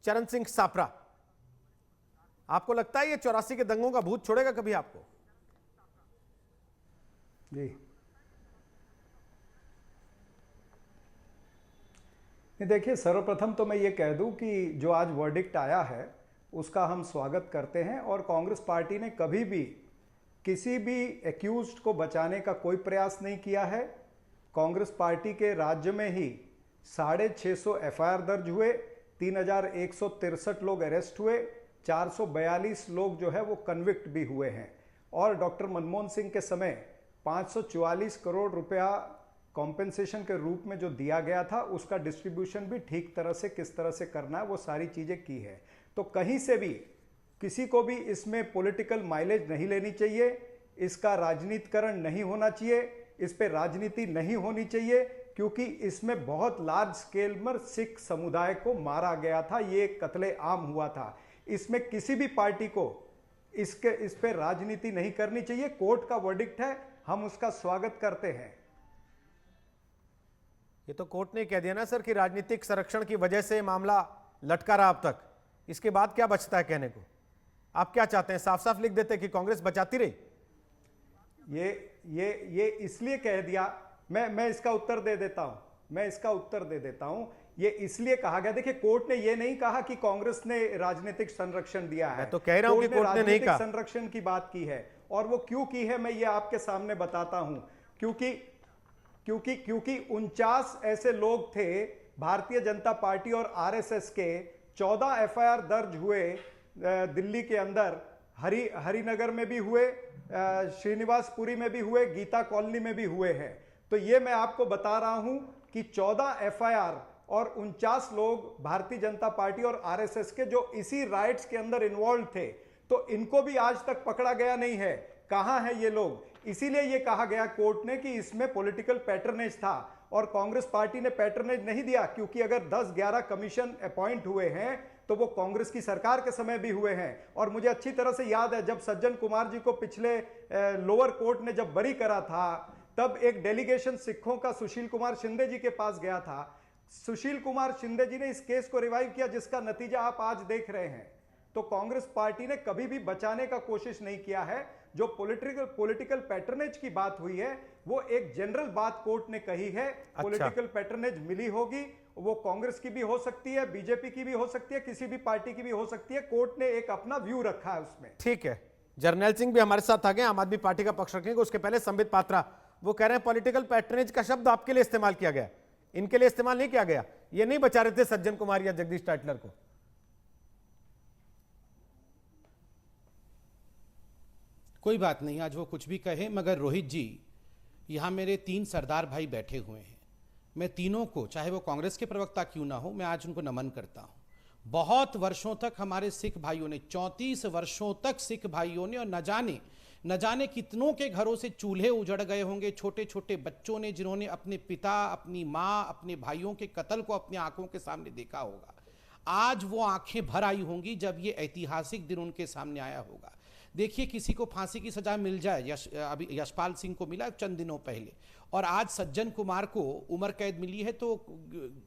चरण सिंह सापरा, आपको लगता है ये 84 के दंगों का भूत छोड़ेगा कभी आपको? जी, देखिए, सर्वप्रथम तो मैं ये कह दूं कि जो आज वर्डिक्ट आया है उसका हम स्वागत करते हैं और कांग्रेस पार्टी ने कभी भी किसी भी एक्यूज्ड को बचाने का कोई प्रयास नहीं किया है। कांग्रेस पार्टी के राज्य में ही 650 एफआईआर दर्ज हुए, 3163 लोग अरेस्ट हुए, 442 लोग जो है वो कन्विक्ट भी हुए हैं और डॉक्टर मनमोहन सिंह के समय 544 करोड़ रुपया कॉम्पेंसेशन के रूप में जो दिया गया था उसका डिस्ट्रीब्यूशन भी ठीक तरह से किस तरह से करना है वो सारी चीजें की है। तो कहीं से भी किसी को भी इसमें पॉलिटिकल माइलेज नहीं लेनी चाहिए, इसका राजनीतिकरण नहीं होना चाहिए, इस पे राजनीति नहीं होनी चाहिए, क्योंकि इसमें बहुत लार्ज स्केल में सिख समुदाय को मारा गया था, ये कत्ले आम हुआ था। इसमें किसी भी पार्टी को इस पे राजनीति नहीं करनी चाहिए। कोर्ट का वर्डिक्ट है, हम उसका स्वागत करते हैं। ये तो कोर्ट ने कह दिया ना सर कि राजनीतिक संरक्षण की वजह से मामला लटका रहा अब तक, इसके बाद क्या बचता है कहने को? आप क्या चाहते हैं? साफ साफ लिख देते कि कांग्रेस बचाती रही। ये इसलिए कह दिया, मैं इसका उत्तर दे देता हूं। ये इसलिए कहा गया, देखिए कोर्ट ने ये नहीं कहा कि कांग्रेस ने राजनीतिक संरक्षण दिया है। मैं तो कह रहा हूं कि कोर्ट ने नहीं कहा, संरक्षण की बात की है और वो क्यों की है मैं ये आपके सामने बताता हूं। क्योंकि 49 ऐसे लोग थे भारतीय जनता पार्टी और आरएसएस के, 14 एफआईआर दर्ज हुए दिल्ली के अंदर, हरिनगर में भी हुए, श्रीनिवासपुरी में भी हुए, गीता कॉलोनी में भी हुए हैं। तो ये मैं आपको बता रहा हूं कि 14 एफआईआर और 49 लोग भारतीय जनता पार्टी और आरएसएस के जो इसी राइट्स के अंदर इन्वॉल्व थे, तो इनको भी आज तक पकड़ा गया नहीं है। कहां है ये लोग? इसीलिए ये कहा गया कोर्ट ने कि इसमें पॉलिटिकल पैटर्नेज था और कांग्रेस पार्टी ने पैटर्नेज नहीं दिया, क्योंकि अगर 10-11 कमीशन अपॉइंट हुए हैं तो वो कांग्रेस की सरकार के समय भी हुए हैं। और मुझे अच्छी तरह से याद है, जब सज्जन कुमार जी को पिछले लोअर कोर्ट ने जब बरी करा था, तब एक डेलीगेशन सिखों का सुशील कुमार शिंदे जी के पास गया था। सुशील कुमार शिंदे जी ने इस केस को रिवाइव किया, जिसका नतीजा आप आज देख रहे हैं। तो कांग्रेस पार्टी ने कभी भी बचाने का कोशिश नहीं किया है। जो पॉलिटिकल पैटर्नेज की बात हुई है वो एक जनरल बात कोर्ट ने कही है। अच्छा। पॉलिटिकल पैटर्नेज मिली होगी, वो कांग्रेस की भी हो सकती है, बीजेपी की भी हो सकती है, किसी भी पार्टी की भी हो सकती है। कोर्ट ने एक अपना व्यू रखा है उसमें। ठीक है, जर्नैल सिंह भी हमारे साथ आ गए, आम आदमी पार्टी का पक्ष रखेंगे। उसके पहले संबित पात्रा, वो कह रहे हैं पॉलिटिकल पैटर्नेज का शब्द आपके लिए इस्तेमाल किया गया, इनके लिए इस्तेमाल नहीं किया गया, ये नहीं बचा रहे थे सज्जन कुमार या जगदीश टाइटलर को। कोई बात नहीं, आज वो कुछ भी कहे, मगर रोहित जी, यहाँ मेरे 3 सरदार भाई बैठे हुए हैं। मैं तीनों को, चाहे वो कांग्रेस के प्रवक्ता क्यों ना हो, मैं आज उनको नमन करता हूँ। बहुत वर्षों तक हमारे सिख भाइयों ने, 34 वर्षों तक सिख भाइयों ने, और न जाने कितनों के घरों से चूल्हे उजड़ गए होंगे, छोटे छोटे बच्चों ने, जिन्होंने अपने पिता, अपनी माँ, अपने भाइयों के कत्ल को अपनी आंखों के सामने देखा होगा। आज वो आंखें भर आई होंगी जब ये ऐतिहासिक दिन उनके सामने आया होगा। देखिए, किसी को फांसी की सजा मिल जाए, अभी यशपाल सिंह को मिला चंद दिनों पहले, और आज सज्जन कुमार को उम्र कैद मिली है, तो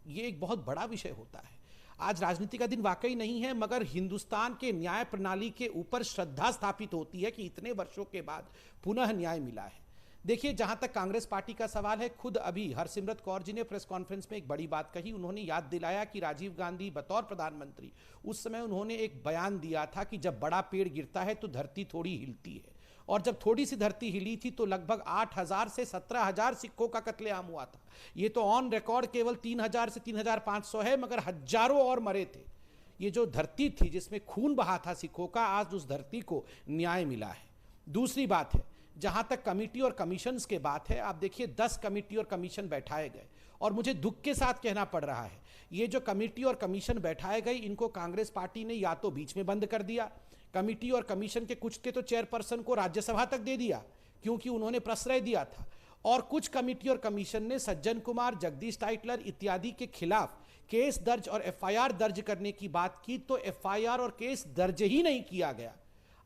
ये एक बहुत बड़ा विषय होता है। आज राजनीति का दिन वाकई नहीं है, मगर हिंदुस्तान के न्याय प्रणाली के ऊपर श्रद्धा स्थापित होती है कि इतने वर्षों के बाद पुनः न्याय मिला है। देखिए, जहां तक कांग्रेस पार्टी का सवाल है, खुद अभी हरसिमरत कौर जी ने प्रेस कॉन्फ्रेंस में एक बड़ी बात कही। उन्होंने याद दिलाया कि राजीव गांधी बतौर प्रधानमंत्री, उस समय उन्होंने एक बयान दिया था कि जब बड़ा पेड़ गिरता है तो धरती थोड़ी हिलती है, और जब थोड़ी सी धरती हिली थी तो लगभग 8,000 से 17,000 सिखों का कत्लेआम हुआ था। ये तो ऑन रिकॉर्ड केवल 3,000 से 3,500 है, मगर हजारों और मरे थे। ये जो धरती थी जिसमें खून बहा था सिखों का, आज उस धरती को न्याय मिला है। दूसरी बात है, जहां तक कमेटी और कमीशंस के बात है, आप देखिए 10 कमेटी और कमीशन बैठाए गए, और मुझे दुख के साथ कहना पड़ रहा है, ये जो कमेटी और कमीशन बैठाए गए, इनको कांग्रेस पार्टी ने या तो बीच में बंद कर दिया, कमेटी और कमीशन के कुछ के तो चेयरपर्सन को राज्यसभा तक दे दिया क्योंकि उन्होंने प्रश्रय दिया था, और कुछ कमेटी और कमीशन ने सज्जन कुमार, जगदीश टाइटलर इत्यादि के खिलाफ केस दर्ज और एफआईआर दर्ज करने की बात की, तो एफआईआर और केस दर्ज ही नहीं किया गया।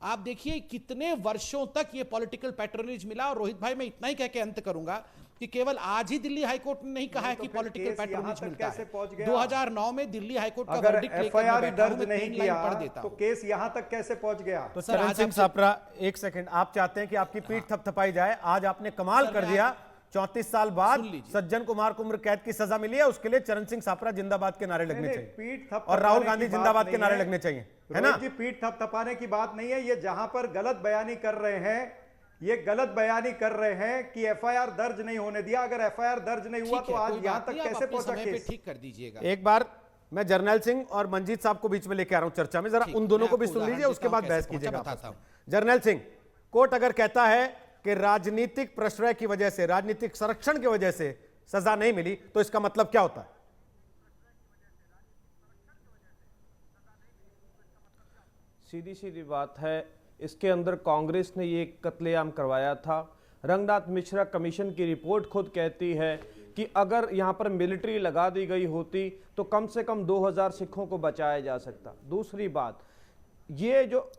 आप देखिए कितने वर्षों तक ये पॉलिटिकल पैटर्नेज मिला। और रोहित भाई, मैं इतना ही कह के अंत करूंगा, कि केवल आज ही दिल्ली हाईकोर्ट ने नहीं कहा है तो कि फिर पॉलिटिकल केस पैट्रोनेज यहाँ तक मिलता कैसे है। पहुंच गया? 2009 में दिल्ली हाईकोर्ट का अगर वर्डिक्ट लेकर मैं एफआईआर बैठा हूं, दर्ज मैं नहीं 3 लाइन किया पढ़ देता तो हूं। केस यहां तक कैसे पहुंच गया? तो सर, चरण आज सिंह आपसे- सापरा, एक सेकंड, आप चाहते हैं कि आपकी पीठ थपथपाई जाए। आज आपने कमाल सर, कर मैं दिया। 34 साल बाद सुन लीजिए। सज्जन कुमार को उम्र कैद की सजा मिली है, उसके लिए चरण सिंह सापरा जिंदाबाद के नारे लगने नहीं, चाहिए पीठ थपथपाने और राहुल की गांधी बात जिंदाबाद के नहीं नारे है। लगने चाहिए, है ना? रोहित जी, पीठ थपथपाने की बात नहीं है। ये जहां पर गलत बयानी कर रहे हैं, ये गलत बयानी कर रहे हैं कि एफआईआर दर्ज नहीं होने दिया। अगर एफआईआर दर्ज नहीं हुआ ठीक तो है, आज कोई यहां बात तक नहीं, आप कैसे अपने पहुंचा समय पे केस? ठीक कर दीजिएगा। एक बार मैं जर्नैल सिंह और मंजीत साहब को बीच में लेके आ रहा हूं चर्चा में, जरा ठीक, उन दोनों मैं को भी आपको सुन लीजिए, उदाहरण उसके देता बाद हूं बहस कैसे कीजिएगा। पहुंचा, आपस बताता में। हूं। जर्नैल सिंह, कोर्ट अगर कहता है कि राजनीतिक प्रश्रय की वजह से, राजनीतिक संरक्षण की वजह से सजा नहीं मिली, तो इसका मतलब क्या होता है? सीधी सीधी बात है, इसके अंदर कांग्रेस ने ये कत्लेआम करवाया था। रंगनाथ मिश्रा कमीशन की रिपोर्ट खुद कहती है कि अगर यहाँ पर मिलिट्री लगा दी गई होती तो कम से कम 2000 सिखों को बचाया जा सकता। दूसरी बात, ये जो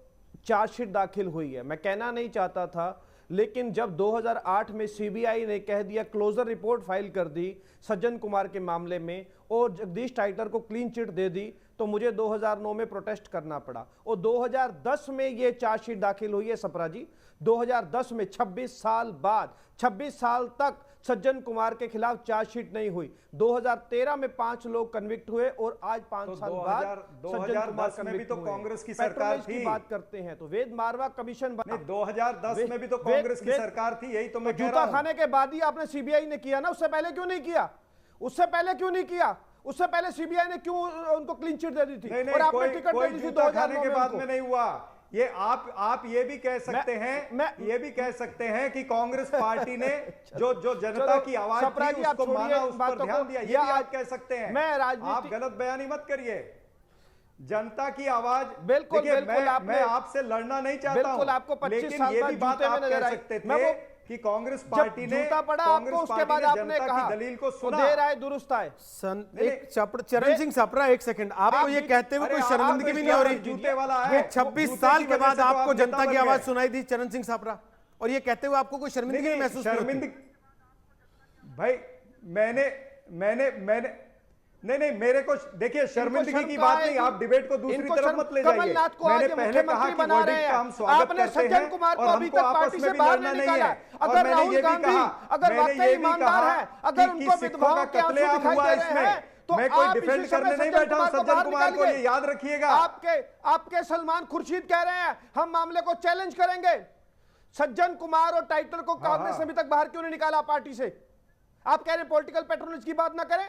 चार्जशीट दाखिल हुई है, मैं कहना नहीं चाहता था, लेकिन जब 2008 में सीबीआई ने कह दिया, क्लोजर रिपोर्ट फाइल कर दी सज्जन कुमार के मामले में और जगदीश टाइटर को क्लीन चिट दे दी, तो मुझे 2009 में प्रोटेस्ट करना पड़ा। और 2010 में ये चार्जशीट दाखिल हुई है सपरा जी, 2010 में 26 साल बाद, 26 साल तक सज्जन कुमार के खिलाफ चार्जशीट नहीं हुई। 2013 में 5 लोग कन्विक्ट हुए और आज 5 तो साल बाद सज्जन कुमार 2010 में भी तो convict हुए। कांग्रेस की सरकार पेट्रोनेज की थी। बात करते हैं तो वेद मारवा कमीशन बना। नहीं, 2010 में भी तो कांग्रेस की सरकार थी, यही तो मैं कह रहा जूता हूं। खाने के बाद ही आपने सीबीआई ने किया ना, उससे पहले क्यों नहीं किया? उससे पहले क्यों नहीं किया? उससे पहले सीबीआई ने क्यों उनको क्लीन चिट दे दी थी? नहीं, और आपने कोई टिकट दे दी थी जूता खाने 2009 के में बाद उनको। में नहीं हुआ। ये आप ये भी कह सकते हैं, ये भी कह सकते हैं कि कांग्रेस पार्टी ने जो जनता चलो, की आवाज सपरा थी जी, आप उसको छोड़िए माना, उस पर बातों ध्यान को। दिया, ये या भी आप कह सकते हैं। मैं राजनीति- आप गलत बयानी मत करिए। जनता की आवाज, बिल्कुल, देखिए, बिल्कुल, मैं आपसे लड़ना नहीं चाहता हूं, बिल्कुल, आपको 25 लेकिन साल ये बाद भी बात जूते में आप नजर कह आई। सकते मैं थे वो कि कांग्रेस जब पार्टी ने जूता पड़ा आपको, उसके बाद आपने कहा दलील को वो सुना। देर आए दुरुस्त आए। चरण सिंह सापरा, एक सेकंड, आपको ये कहते हुए कोई शर्मिंदगी भी नहीं हो रही? जूते वाला है, ये 26 जूते साल की के वजह बाद से तो आपको आप जनता नेता की बन आवाज गए। सुनाई दी, चरण सिंह सापरा, और ये कहते हुए आपको कोई शर्मिंदगी नहीं महसूस नहीं होती? शर्मिंदगी भाई, मैंने नहीं, मेरे को देखिए, शर्मिंदगी की बात नहीं। आप डिबेट को दूसरी तरफ मत ले जाइए। कमलनाथ को मैंने आज पहले कहा मुख्यमंत्री कि बना रहे वर्डिक्ट का हम हैं। स्वागत आपने करते सज्जन हैं कुमार को और अभी हमको तक आपस पार्टी में से भी बाहर लड़ना नहीं नहीं निकाला। है। और अगर मैंने राहुल ये भी गांधी कहा, अगर मैंने वाकई ये भी ईमानदार कहा है, अगर कि उनको सिखों का विधवाओं के आंसू कत्लेआम दिखाई हुआ दे रहे इसमें, हैं, तो मैं कोई आप डिफेंड इसी समय करने नहीं सज्जन बैठा हूं कुमार को सज्जन बाहर कुमार को, ये निकालिए। याद रखिएगा। आपके सलमान खुर्शीद कह रहे हैं हम मामले को चैलेंज करेंगे। सज्जन कुमार और टाइटल को कांग्रेस ने अभी तक बाहर क्यों नहीं निकाला पार्टी से? आप कह रहे हैं पॉलिटिकल पैट्रोनेज की बात ना करें।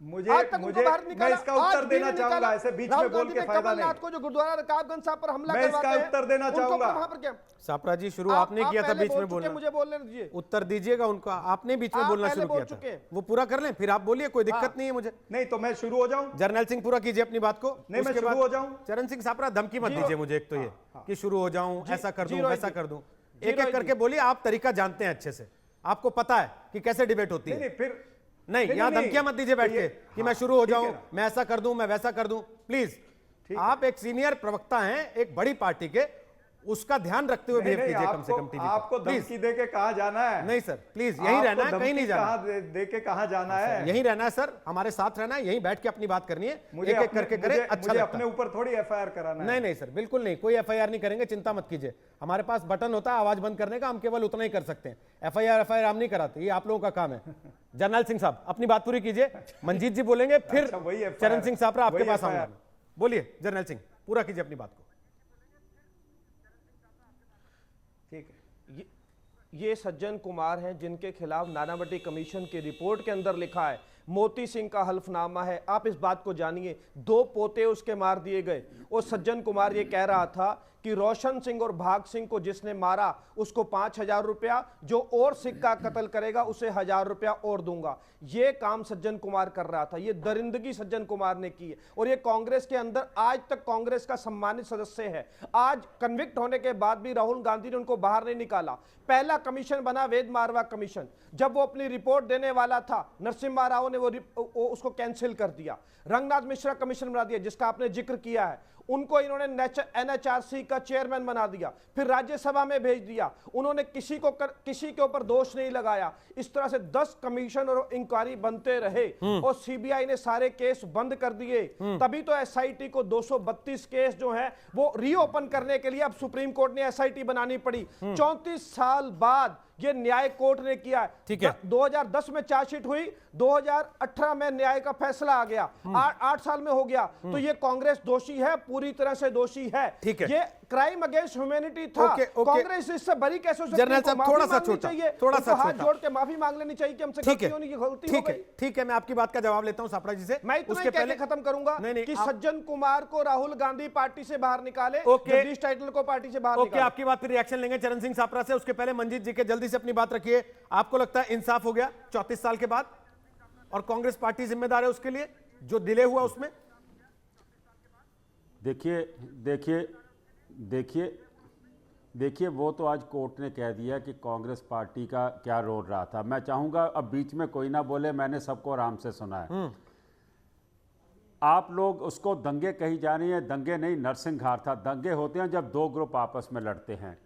मुझे आज तक उनको बाहर मैं निकाला, इसका आज उत्तर भी देना नहीं चाहूंगा, निकाला। ऐसे बीच राहुल में बोल गांधी के ने फायदा कमलनाथ नहीं। को जो गुरुद्वारा रकाबगंज साहब पर हमला मैं इसका करवाते हैं, उत्तर देना उनको चाहूंगा। वहां पर क्या? सापरा जी, शुरू आप आपने किया था पहले बीच बोल में चुके, बोलना। मुझे बोलने दीजिए। उत्तर दीजिएगा उनका, आपने बीच में आप बोलना पहले शुरू बोल किया चुके था, हैं। वो पूरा कर लें, फिर आप बोलिए, कोई दिक्कत नहीं है मुझे। नहीं तो मैं शुरू हो जाऊं? जर्नैल सिंह पूरा कीजिए अपनी बात को। नहीं, मैं उसके शुरू बाद हो जाऊं? चरण सिंह सापरा, धमकी मत जीरो- दीजिए मुझे, एक तो ये कि शुरू हो जाऊं, ऐसा कर दूं, जीरो वैसा जी। कर दूं। जीरो एक एक जी। करके बोलिए, आप तरीका जानते हैं अच्छे से, आपको पता है कि कैसे डिबेट होती नहीं है। फिर नहीं, नहीं, यहाँ नहीं, धमकियां मत दीजिए बैठ तो ये- के कि मैं हाँ, शुरू हो ठीक है जाऊं, ना। मैं ऐसा कर दूं, मैं वैसा कर दूं। प्लीज, आप एक सीनियर प्रवक्ता हैं एक बड़ी पार्टी के, उसका ध्यान रखते हुए बिहेव कीजिए कम से कम टीवी आपको पर, प्लीज। धमकी दे के कहाँ जाना है? नहीं सर, प्लीज, यहीं रहना है, कहीं नहीं जाना। दे के कहाँ जाना है? यहीं रहना है सर, हमारे साथ रहना है, यहीं बैठ के अपनी बात करनी है, मुझे एक एक अपने- करके करे, मुझे- अच्छा मुझे लगता अपने है। ऊपर थोड़ी एफआईआर कराना है। नहीं नहीं सर, बिल्कुल नहीं, कोई एफआईआर नहीं करेंगे, चिंता मत कीजिए। हमारे पास बटन होता है आवाज बंद करने का, हम केवल उतना ही कर सकते हैं। एफआईआर हम नहीं कराते, ये आप लोगों का काम है। जर्नैल सिंह साहब, अपनी बात पूरी कीजिए, मंजीत जी बोलेंगे, फिर अच्छा, वही FIR चरण सिंह सापरा आपके वही पास FIR। आऊंगा। बोलिए जर्नैल सिंह, पूरा कीजिए अपनी बात को। ठीक है। ये सज्जन कुमार हैं जिनके खिलाफ नानावटी कमीशन की रिपोर्ट के अंदर लिखा है मोती सिंह का हल्फनामा है। आप इस बात को जानिए, 2 पोते उसके मार दिए गए और सज्जन कुमार ये कह रहा था कि रोशन सिंह और भाग सिंह को जिसने मारा उसको 5000 रुपया, जो और सिख का कत्ल करेगा उसे 1000 रुपया और दूंगा। ये काम सज्जन कुमार कर रहा था, ये दरिंदगी सज्जन कुमार ने की है। और ये कांग्रेस के अंदर आज तक कांग्रेस का सम्मानित सदस्य है। आज कन्विक्ट होने के बाद भी राहुल गांधी ने उनको बाहर नहीं निकाला। पहला कमीशन बना वेद मारवा कमीशन, जब वो अपनी रिपोर्ट देने वाला था, नरसिम्हा राव ने उसको कैंसिल कर दिया। रंगनाथ मिश्रा कमीशन बना दिया जिसका आपने जिक्र किया है, उनको इन्होंने एनएचआरसी का चेयरमैन बना दिया, फिर राज्यसभा में भेज दिया। उन्होंने किसी के ऊपर दोष नहीं लगाया। इस तरह से 10 कमीशन और इंक्वायरी बनते रहे और सीबीआई ने सारे केस बंद कर दिए। तभी तो एसआईटी को 232 केस जो है वो रीओपन करने के लिए अब सुप्रीम कोर्ट ने एसआईटी बनानी पड़ी। 34 साल बाद ये न्याय कोर्ट ने किया है। ठीक है। 2010 में चार्जशीट हुई, 2018 में न्याय का फैसला आ गया, 8 साल में हो गया। तो ये कांग्रेस दोषी है, पूरी तरह से दोषी है। ठीक है। ये क्राइम अगेंस्ट ह्यूमैनिटी था। कांग्रेस इससे बरी कैसे हो सकती है? जनरल साहब थोड़ा सा छोटा, थोड़ा सा हाथ जोड़ के माफी मांग लेनी चाहिए कि हमसे गलती होनी, ये गलती हो गई। ठीक है, मैं आपकी बात का जवाब लेता हूं सापड़ा जी से। मैं इतना ही कहकर खत्म करूंगा कि सज्जन कुमार को राहुल गांधी पार्टी से बाहर निकाले, जगदीश टाइटल को पार्टी से बाहर निकाले। आपकी बात पर रिएक्शन लेंगे चरण सिंह सापरा से। उसके पहले मंजीत जी के जल्दी से अपनी बात रखिए। आपको लगता है इंसाफ हो गया 34 साल के बाद और कांग्रेस पार्टी जिम्मेदार है उसके लिए जो डिले हुआ उसमें? देखिए वो तो आज कोर्ट ने कह दिया कि कांग्रेस पार्टी का क्या रोल रहा था। मैं चाहूंगा अब बीच में कोई ना बोले, मैंने सबको आराम से सुना है। आप लोग उसको दंगे कही जा रही हैं, दंगे नहीं, नरसिंहार था। दंगे होते हैं जब 2 ग्रुप आपस में लड़ते हैं।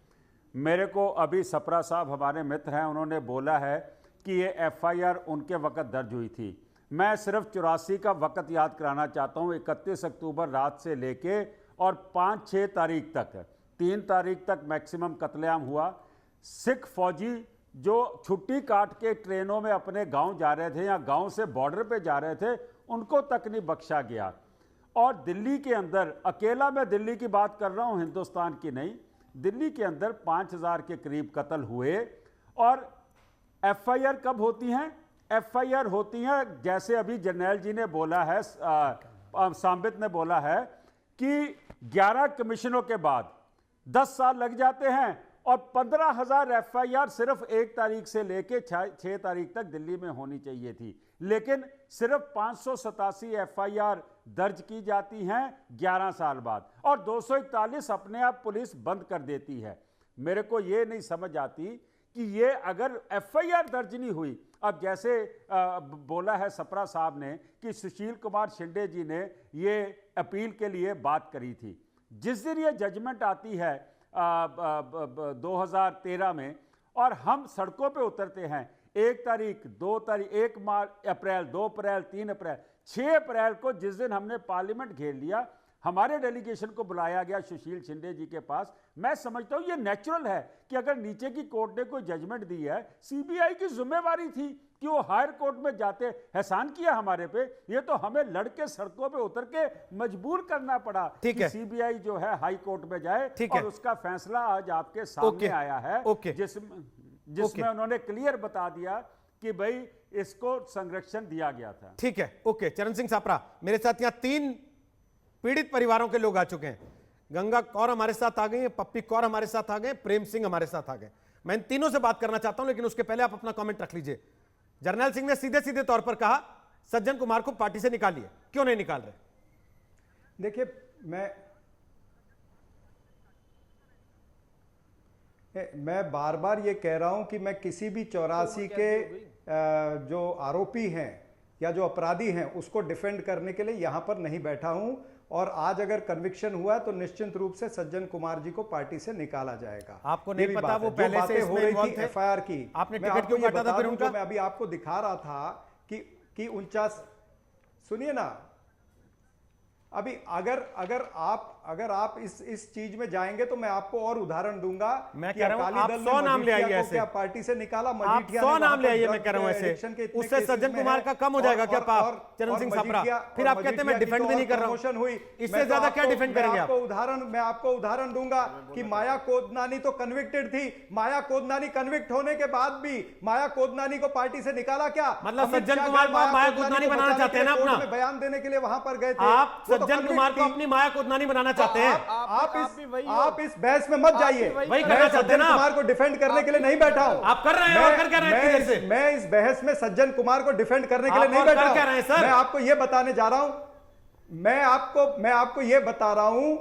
मेरे को अभी सपरा साहब हमारे मित्र हैं, उन्होंने बोला है कि ये एफआईआर उनके वक्त दर्ज हुई थी। मैं सिर्फ 84 का वक्त याद कराना चाहता हूँ। 31 अक्टूबर रात से लेके और 5-6 तारीख तक, 3 तारीख तक मैक्सिमम कत्लेआम हुआ। सिख फौजी जो छुट्टी काट के ट्रेनों में अपने गांव जा रहे थे या गांव से बॉर्डर पे जा रहे थे, उनको तक नहीं बख्शा गया। और दिल्ली के अंदर, अकेला मैं दिल्ली की बात कर रहा हूँ, हिंदुस्तान की नहीं, दिल्ली के अंदर 5000 के करीब कत्ल हुए। और एफआईआर कब होती हैं? एफआईआर होती हैं जैसे अभी जर्नैल जी ने बोला है, सांबित ने बोला है कि 11 कमीशनों के बाद 10 साल लग जाते हैं और 15,000 एफआईआर सिर्फ 1 तारीख से लेके 6 तारीख तक दिल्ली में होनी चाहिए थी। लेकिन सिर्फ 587 एफआईआर दर्ज की जाती हैं 11 साल बाद और 241 अपने आप पुलिस बंद कर देती है। मेरे को ये नहीं समझ आती कि ये अगर एफआईआर दर्ज नहीं हुई, अब जैसे बोला है सपरा साहब ने कि सुशील कुमार शिंदे जी ने ये अपील के लिए बात करी थी। जिस दिन ये जजमेंट आती है 2013 में और हम सड़कों पे उतरते हैं 1 तारीख, 2 तारीख, 1 अप्रैल, 2 अप्रैल, 3 अप्रैल, 6 अप्रैल को जिस दिन हमने पार्लियामेंट घेर लिया, हमारे डेलीगेशन को बुलाया गया सुशील शिंदे जी के पास। मैं समझता हूं ये नेचुरल है कि अगर नीचे की कोर्ट ने कोई जजमेंट दी है, सीबीआई की जिम्मेवारी थी कि वो हायर कोर्ट में जाते, एहसान किया हमारे पे। ये तो हमें लड़के सड़कों पे उतर के मजबूर करना पड़ा कि सीबीआई जो है हाई कोर्ट में जाए और उसका फैसला आज आपके सामने आया है, जिसमें उन्होंने क्लियर बता दिया कि भाई इसको संरक्षण दिया गया था। ठीक है, ओके। चरण सिंह सापरा, मेरे साथ यहां 3 पीड़ित परिवारों के लोग आ चुके हैं। गंगा कौर हमारे साथ आ गई है, पप्पी कौर हमारे साथ आ गए, प्रेम सिंह हमारे साथ आ गए। मैं इन तीनों से बात करना चाहता हूं, लेकिन उसके पहले आप अपना कमेंट रख लीजिए। जर्नैल सिंह ने सीधे सीधे तौर पर कहा सज्जन कुमार को पार्टी से निकालिए, क्यों नहीं निकाल रहे? देखिए, मैं बार बार ये कह रहा हूं कि मैं किसी भी 84 के जो आरोपी हैं या जो अपराधी हैं उसको डिफेंड करने के लिए यहां पर नहीं बैठा हूं। और आज अगर कन्विक्शन हुआ है तो निश्चित रूप से सज्जन कुमार जी को पार्टी से निकाला जाएगा। आपको नहीं पता वो पहले से हो रही थी एफआईआर की, आपने टिकट क्यों काटा था फिर उनका? मैं अभी आपको दिखा रहा था कि 49, सुनिए ना, अभी अगर आप इस चीज में जाएंगे तो मैं आपको और उदाहरण दूंगा। मैं कह रहा हूं आप 100 नाम ले आइए ऐसे, क्या पार्टी से निकाला, आप 100 नाम ले आइए। मैं कह रहा हूं ऐसे, उससे सज्जन कुमार का कम हो जाएगा क्या पाप? चरण सिंह सापरा, फिर आप कहते हैं मैं डिफेंड भी नहीं कर रहा हूं, इससे ज्यादा क्या डिफेंड करेंगे आप? मैं आपको उदाहरण दूंगा कि माया कोदनानी तो कन्विक्टेड थी। माया कोदनानी कन्विक्ट होने के बाद भी माया कोदनानी को पार्टी से निकाला क्या? मतलब सज्जन कुमार को आप माया कोदनानी बनाना चाहते हैं ना अपना? बयान देने के लिए वहां पर गए थे। आप सज्जन कुमार को अपनी माया कोदनानी बनाना चाहते हैं? आप इस बहस में मत जाइए। वही करना चाहते हैं ना? कुमार को डिफेंड करने के लिए नहीं बैठा हूं। आप कर रहे हैं और कर क्या रहे हैं इधर से? मैं इस बहस में सज्जन कुमार को डिफेंड करने के लिए नहीं बैठा हूं। मैं आपको यह बताने जा रहा हूं, मैं आपको यह बता रहा हूं,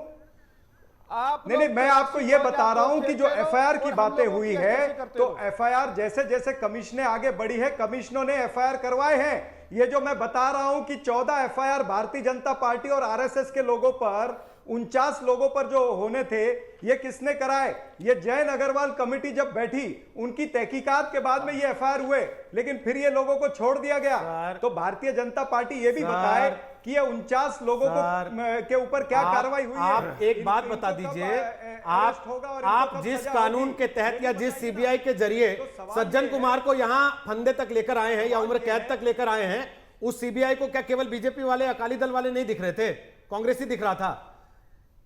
नहीं, मैं आपको यह बता रहा हूं कि जो एफआईआर की बातें हुई है, तो एफआईआर जैसे जैसे कमीशनें आगे बढ़ी है, कमीशनों ने एफआईआर करवाए हैं। ये जो मैं बता रहा हूं कि 14 एफआईआर भारतीय जनता पार्टी और आरएसएस के लोगों पर, 49 लोगों पर जो होने थे, ये किसने कराए? ये जैन अग्रवाल कमेटी जब बैठी, उनकी तहकीकात के बाद में ये एफआईआर हुए, लेकिन फिर ये लोगों को छोड़ दिया गया। तो भारतीय जनता पार्टी ये भी बताए कि ये 49 लोगों को के ऊपर क्या कार्रवाई हुई है। आप एक बात बता दीजिए, आप जिस कानून के तहत या जिस सीबीआई के जरिए सज्जन कुमार को यहां फंदे तक लेकर आए हैं या उम्र कैद तक लेकर आए हैं, उस सीबीआई को क्या केवल बीजेपी वाले, अकाली दल वाले नहीं दिख रहे थे? कांग्रेस ही दिख रहा था।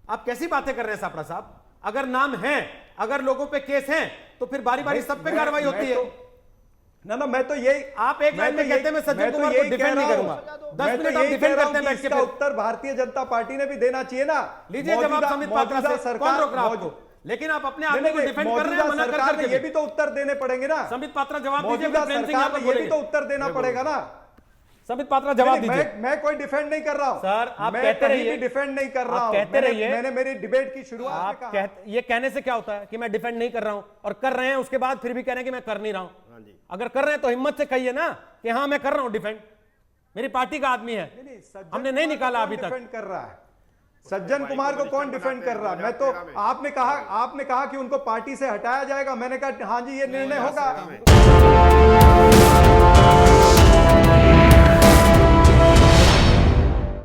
आप कैसी बातें कर रहे हैं सापड़ा साहब? अगर नाम है, अगर लोगों पे केस हैं, तो फिर बारी बारी सब पे कार्रवाई होती है। ना मैं तो यही, आप एक लाइन में कहते हैं मैं सज्जन कुमार को डिफेंड नहीं करूंगा, 10 मिनट आप डिफेंड करते हैं बैठ के। इसका उत्तर भारतीय जनता पार्टी ने भी देना चाहिए ना। लीजिए जवाब संबित पात्रा से, कौन रोक रहा है आपको? लेकिन आप अपने आदमी को डिफेंड कर रहे हैं मना कर करके। ये भी तो उत्तर देने पड़ेंगे ना। संबित पात्रा जवाब दीजिए, मौजूदा सरकार को ये भी तो उत्तर देना पड़ेगा ना। संबित पात्रा जवाब दीजिए। मैं कोई डिफेंड नहीं कर रहा हूं सर, आप मैं कहते कहीं रहिए, भी डिफेंड नहीं कर रहा हूं। कहते रहिए। मैंने मेरी डिबेट की शुरुआत में कहा, ये कहने से क्या होता है कि मैं डिफेंड नहीं कर रहा हूं, और कर रहे हैं उसके बाद फिर भी कह रहे हैं कि मैं कर नहीं रहा हूं। अगर कर रहे हैं तो हिम्मत से कहिए ना कि हाँ मैं कर रहा हूं डिफेंड, मेरी पार्टी का आदमी है, हमने नहीं निकाला अभी तक। डिफेंड कर रहा है सज्जन कुमार को कौन डिफेंड कर रहा है? मैं तो, आपने कहा कि उनको पार्टी से हटाया जाएगा, मैंने कहा हाँ जी ये निर्णय होगा।